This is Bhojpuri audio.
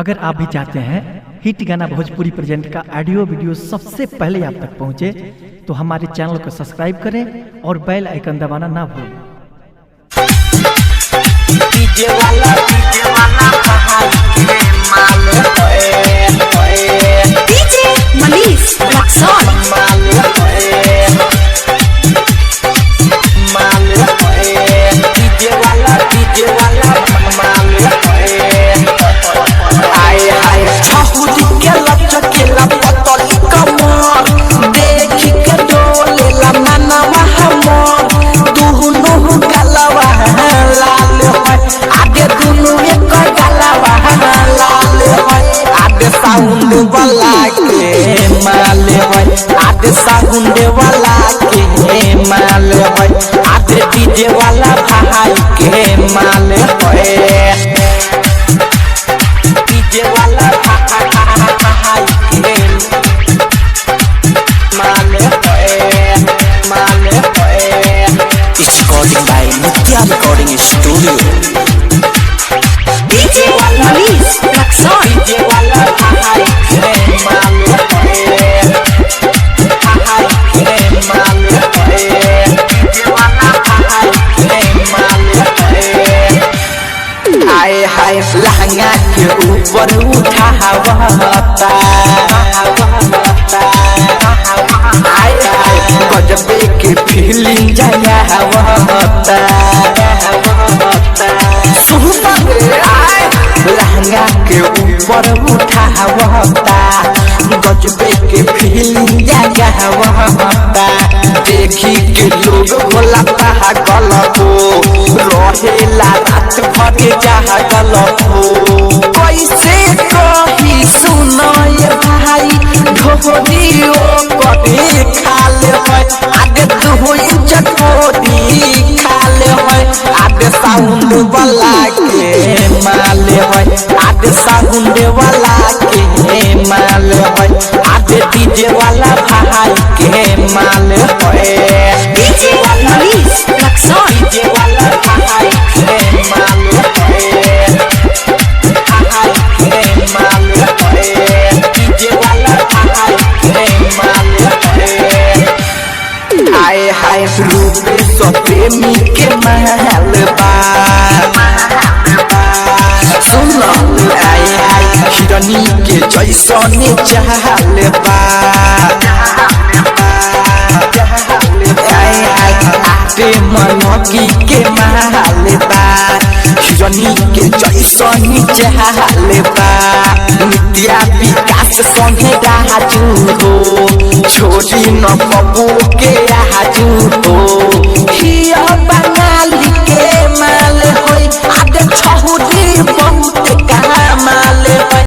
अगर आप भी चाहते हैं हिट गाना भोजपुरी प्रेजेंट का ऑडियो वीडियो सबसे पहले आप तक पहुंचे तो हमारे चैनल को सब्सक्राइब करें और बेल आइकन दबाना ना भूलें। डीजे वाला डीजे मनीष रक्सौल साउंड वाला के माल है आधे साउंड वाला के माल है आधे डीजे वाला भाई के माल है डीजे वाला भाई के माल है recording by Nitya recording studio DJ Manish Raxaul DJ वाला लहंगा के ऊपर उठावता गजबे के फीलिंग जगावता लहंगा के ऊपर उठावता गजबे के फीलिंग जगावता देखी के लोग भोला पागल हो रहेला रात भर जागल हो कैसे कही सुनाय भाई ढोरियो कभी खाल है आगे दो चकोरी खाल है आगे साउंड वाला के माल है आगे साउंड वाला के माल है आगे डीजे वाला भाई के माल है डीजे मनीष रक्सौल डीजे वाला भाई के माल है भाई के माल है डीजे वाला भाई के माल है आए हाय रूप प्रेमी के महल बा सुन आए हाय हिरनी के जैसने चाहल बा आए हाय आटे मनकी के महल बा हिरनी के जैसने चाहल बा नित्या विकास संगे राजू हो छोड़ी न पप्पू के राजू हो